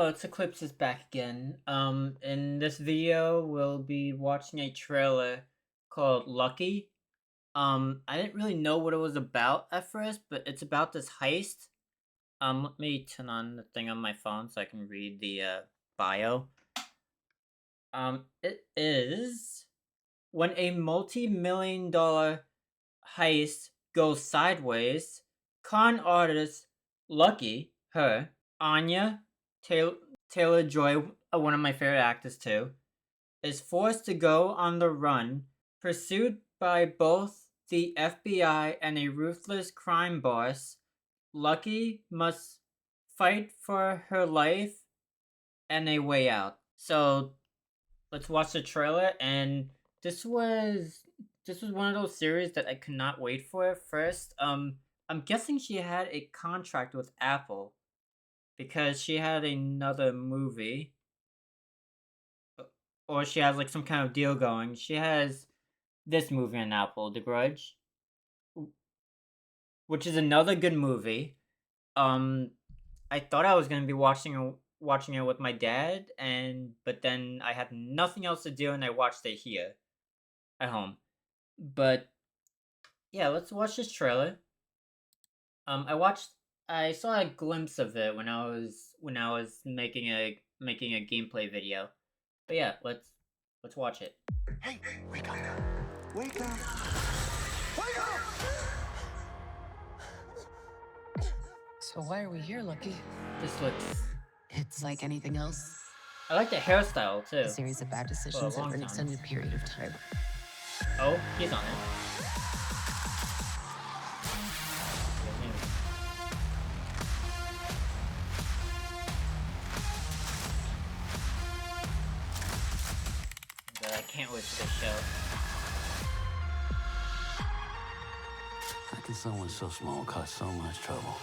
Hello, it's Eclipse is back again. In this video, we'll be watching a trailer called Lucky. I didn't really know what it was about at first, but it's about this heist. Let me turn on the thing on my phone so I can read the bio. It is when a multi-million-dollar heist goes sideways, con artist Lucky, her, Anya Taylor, Taylor Joy, one of my favorite actors too, is forced to go on the run, pursued by both the FBI and a ruthless crime boss. Lucky must fight for her life and a way out. So let's watch the trailer. And this was this was one of those series that I could not wait for at first. I'm guessing she had a contract with Apple because she had another movie, or she has like some kind of deal going. She has this movie on Apple, The Grudge, which is another good movie. Um, I thought I was gonna be watching it with my dad, but then I had nothing else to do, and I watched it here at home. But yeah, let's watch this trailer. I saw a glimpse of it when I was making a gameplay video. But yeah, let's watch it. Hey, wake up. Wake up. Wake up! So why are we here, Lucky? This looks. It's like anything else. I like the hairstyle too. A series of bad decisions over an extended period of time. Oh, he's on it. But I can't wait for this show. How can someone so small cause so much trouble?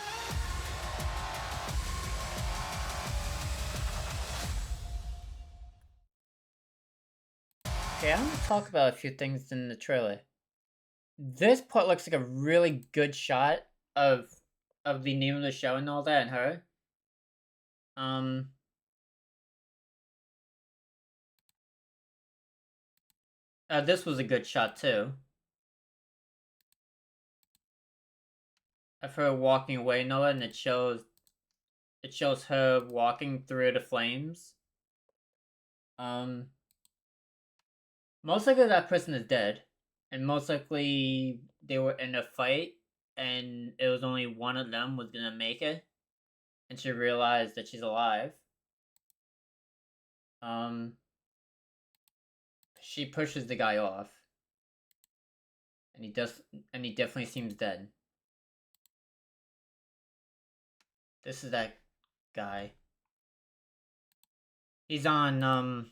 Okay, I'm gonna talk about a few things in the trailer. This part looks like a really good shot of the name of the show and all that, and her. Um, this was a good shot too. Of her walking away and all that, and it shows her walking through the flames. Most likely that person is dead, and most likely they were in a fight, and it was only one of them was gonna make it, and she realized that she's alive. She pushes the guy off, and he definitely seems dead. This is that guy. He's on, I'm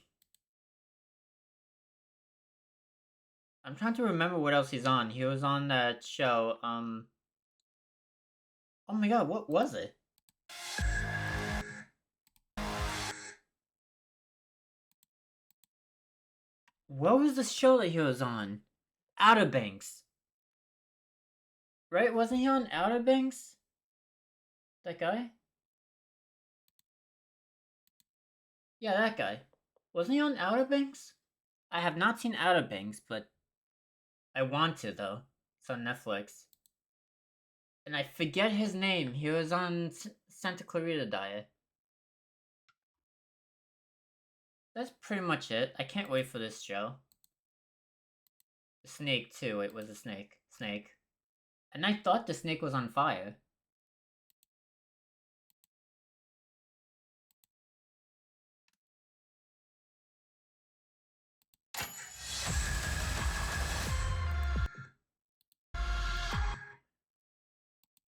trying to remember what else he's on. He was on that show, oh my god, what was it? What was the show that he was on? Outer Banks. Right? Wasn't he on Outer Banks? That guy? Yeah, that guy. Wasn't he on Outer Banks? I have not seen Outer Banks, but I want to, though. It's on Netflix. And I forget his name. He was on Santa Clarita Diet. That's pretty much it. I can't wait for this show. The snake, too. It was a snake. Snake. And I thought the snake was on fire.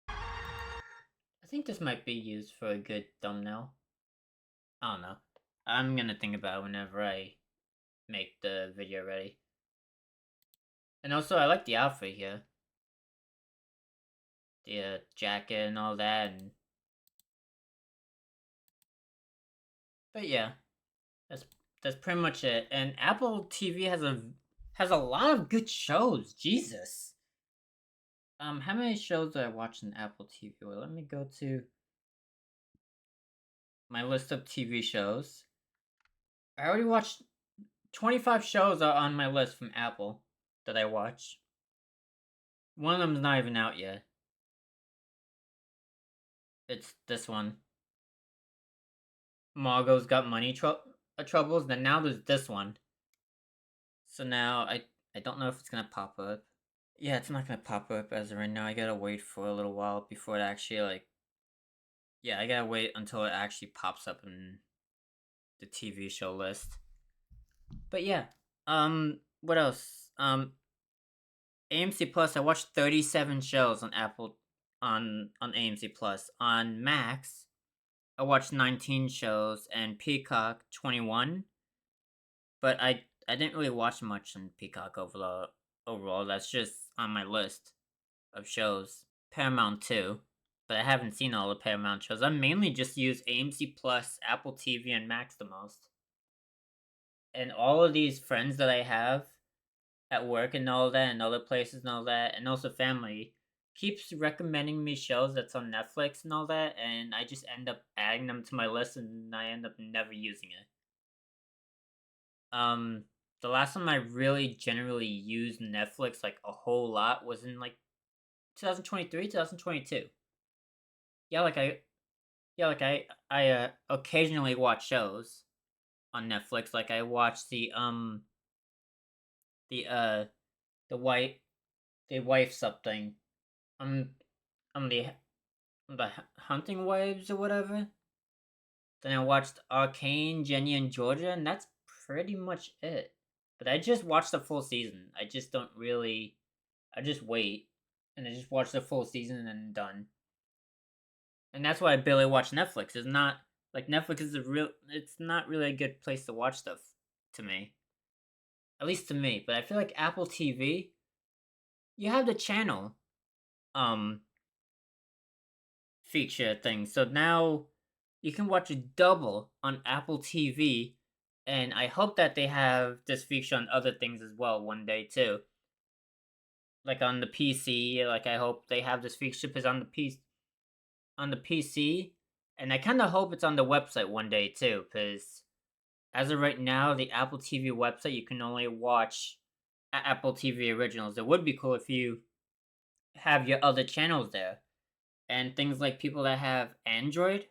I think this might be used for a good thumbnail. I don't know. I'm gonna think about it whenever I make the video ready. And also, I like the outfit here. The jacket and all that. But yeah, that's pretty much it. And Apple TV has a lot of good shows. Jesus. How many shows do I watch on Apple TV? Well, let me go to my list of TV shows. I already watched 25 shows are on my list from Apple that I watch. One of them's not even out yet. It's this one. Margot's Got Money Troubles. Then now there's this one. So now I don't know if it's gonna pop up. Yeah, it's not gonna pop up as of right now. I gotta wait for a little while before it actually like. Yeah, I gotta wait until it actually pops up in the TV show list. But yeah, what else? AMC Plus. I watched 37 shows on Apple on AMC Plus. On Max, I watched 19 shows, and Peacock 21. But I didn't really watch much on Peacock overall. Overall, that's just on my list of shows. Paramount too, but I haven't seen all the Paramount shows. I mainly just use AMC Plus, Apple TV, and Max the most. And all of these friends that I have at work and all that, and other places and all that, and also family, keeps recommending me shows that's on Netflix and all that, and I just end up adding them to my list, and I end up never using it. The last time I really generally used Netflix like a whole lot was in like 2023, 2022. Yeah, I occasionally watch shows on Netflix. Like I watch the the white the wife something. Um the Hunting Wives or whatever. Then I watched Arcane, Jenny and Georgia, and that's pretty much it. But I just watched the full season. I just don't really. I just wait, and I just watch the full season and then done. And that's why I barely watch Netflix. It's not like Netflix is a real. It's not really a good place to watch stuff, to me. At least to me. But I feel like Apple TV, you have the channel, um, feature thing. So now you can watch it double on Apple TV, and I hope that they have this feature on other things as well one day too. Like on the PC, like I hope they have this feature because on the PC, and I kind of hope it's on the website one day too. Because as of right now, the Apple TV website you can only watch Apple TV originals. It would be cool if you have your other channels there, and things like people that have Android,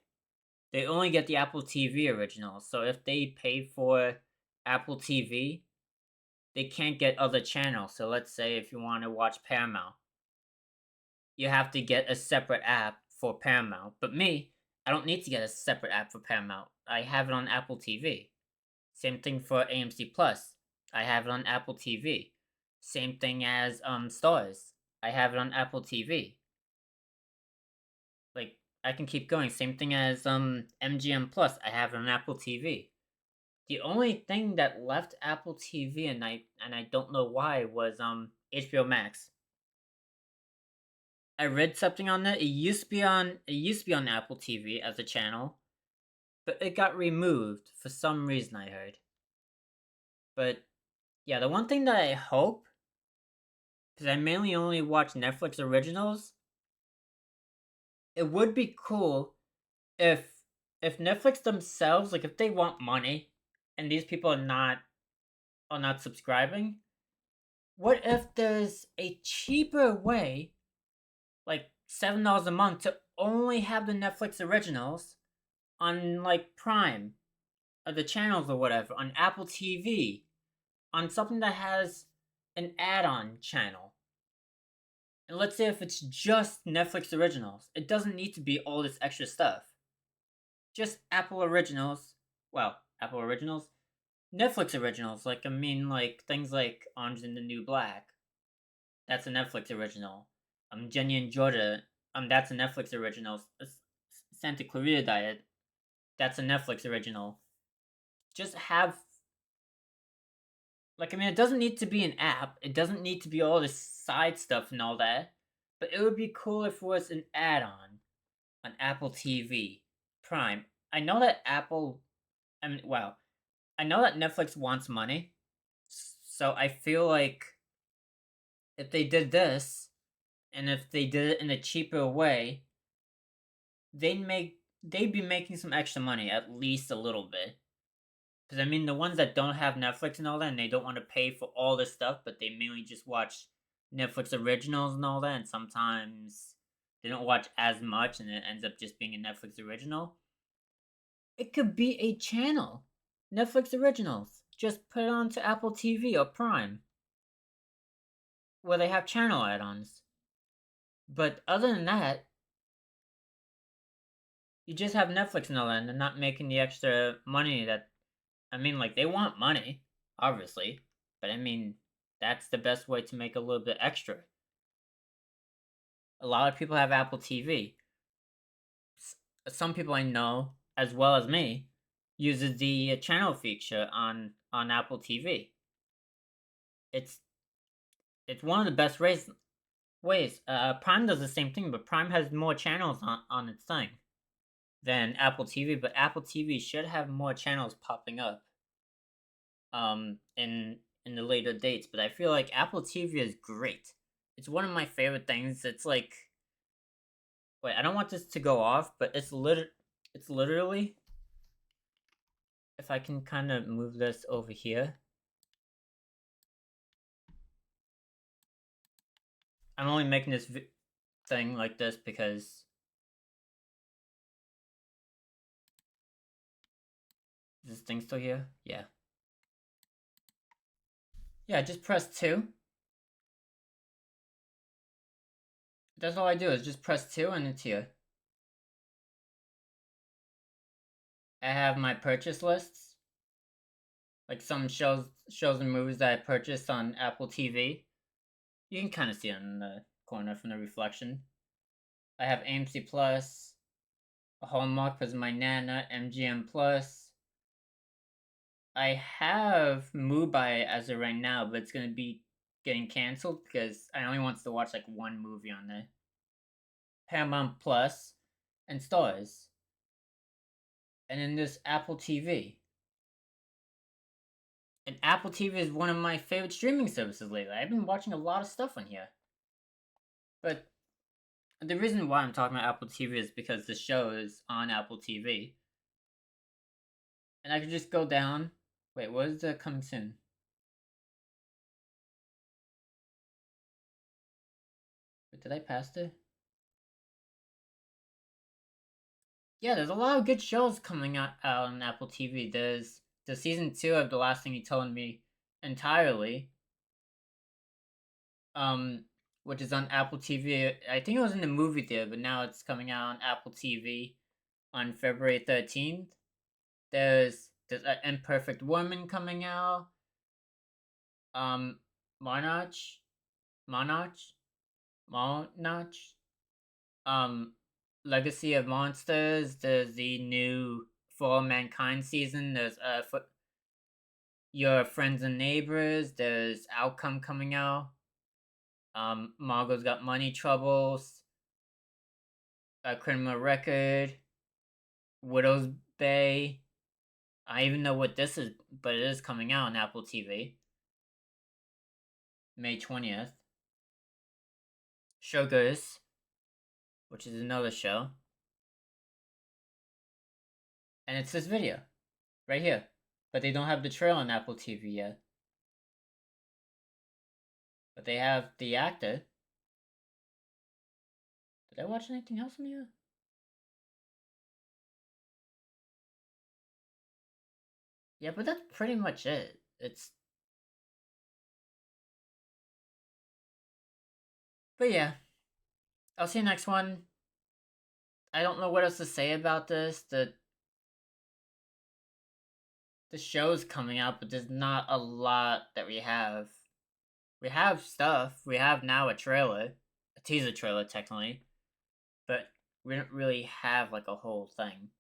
they only get the Apple TV original. So if they pay for Apple TV, they can't get other channels. So let's say if you want to watch Paramount, you have to get a separate app for Paramount. But me, I don't need to get a separate app for Paramount. I have it on Apple TV. Same thing for AMC Plus. I have it on Apple TV. Same thing as Stars. I have it on Apple TV. Like I can keep going. Same thing as MGM Plus. I have it on Apple TV. The only thing that left Apple TV and I don't know why was HBO Max. I read something on that. It used to be on Apple TV as a channel, but it got removed for some reason I heard. But yeah, the one thing that I hope, because I mainly only watch Netflix originals, it would be cool if Netflix themselves, like if they want money and these people are not subscribing, what if there's a cheaper way, like $7 a month, to only have the Netflix originals on like Prime or the channels or whatever on Apple TV, on something that has an add-on channel. And let's say if it's just Netflix originals, it doesn't need to be all this extra stuff. Just Apple originals. Well, Apple originals, Netflix originals. Like I mean, like things like Orange and the New Black. That's a Netflix original. Jenny and Georgia. That's a Netflix original. Santa Clarita Diet. That's a Netflix original. Just have like I mean, it doesn't need to be an app. It doesn't need to be all this side stuff and all that. But it would be cool if it was an add-on on Apple TV Prime. I know that Apple. I mean, well, I know that Netflix wants money, so I feel like if they did this, and if they did it in a cheaper way, they'd make they'd be making some extra money, at least a little bit. Because I mean, the ones that don't have Netflix and all that, and they don't want to pay for all this stuff, but they mainly just watch Netflix originals and all that, and sometimes they don't watch as much, and it ends up just being a Netflix original. It could be a channel, Netflix originals. Just put it onto Apple TV or Prime, where they have channel add-ons. But other than that, you just have Netflix and all that, and they're not making the extra money that. I mean, like, they want money, obviously, but I mean, that's the best way to make a little bit extra. A lot of people have Apple TV. Some people I know, as well as me, uses the channel feature on Apple TV. It's it's one of the best ways. Prime does the same thing, but Prime has more channels on its thing than Apple TV. But Apple TV should have more channels popping up in the later dates. But I feel like Apple TV is great. It's one of my favorite things. It's like, wait, I don't want this to go off, but it's literally, if I can kind of move this over here. I'm only making this thing like this because is this thing still here? Yeah. Yeah, just press 2. That's all I do is just press 2 and it's here. I have my purchase lists. Like some shows and movies that I purchased on Apple TV. You can kind of see it in the corner from the reflection. I have AMC Plus, a Hallmark because my Nana, MGM Plus. I have Mubi as of right now, but it's gonna be getting canceled because I only want to watch like one movie on there. Paramount Plus and Stars. And then this Apple TV. And Apple TV is one of my favorite streaming services lately. I've been watching a lot of stuff on here. But the reason why I'm talking about Apple TV is because the show is on Apple TV. And I could just go down. Wait, what is coming soon? Wait, did I pass it? Yeah, there's a lot of good shows coming out on Apple TV. There's the season 2 of The Last Thing You Told Me entirely. Which is on Apple TV. I think it was in the movie theater, but now it's coming out on Apple TV on February 13th. There's an Imperfect Woman coming out. Monarch, Monarch, Monarch. Legacy of Monsters. There's the new For All Mankind season. There's for Your Friends and Neighbors. There's Outcome coming out. Margot's Got Money Troubles. A Criminal Record. Widow's Bay. I even know what this is, but it is coming out on Apple TV. May 20th. Sugars, which is another show. And it's this video. Right here. But they don't have the trailer on Apple TV yet. But they have the actor. Did I watch anything else from here? Yeah, but that's pretty much it. But yeah. I'll see you next one. I don't know what else to say about this. The show's coming out, but there's not a lot that we have. We have stuff. We have now a trailer. A teaser trailer, technically. But we don't really have, like, a whole thing.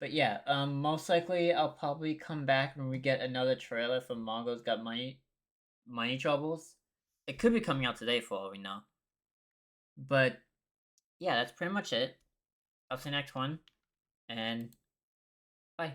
But yeah, most likely I'll probably come back when we get another trailer for Mongo's Got Money Troubles. It could be coming out today for all we know. But yeah, that's pretty much it. I'll see you next one. And bye.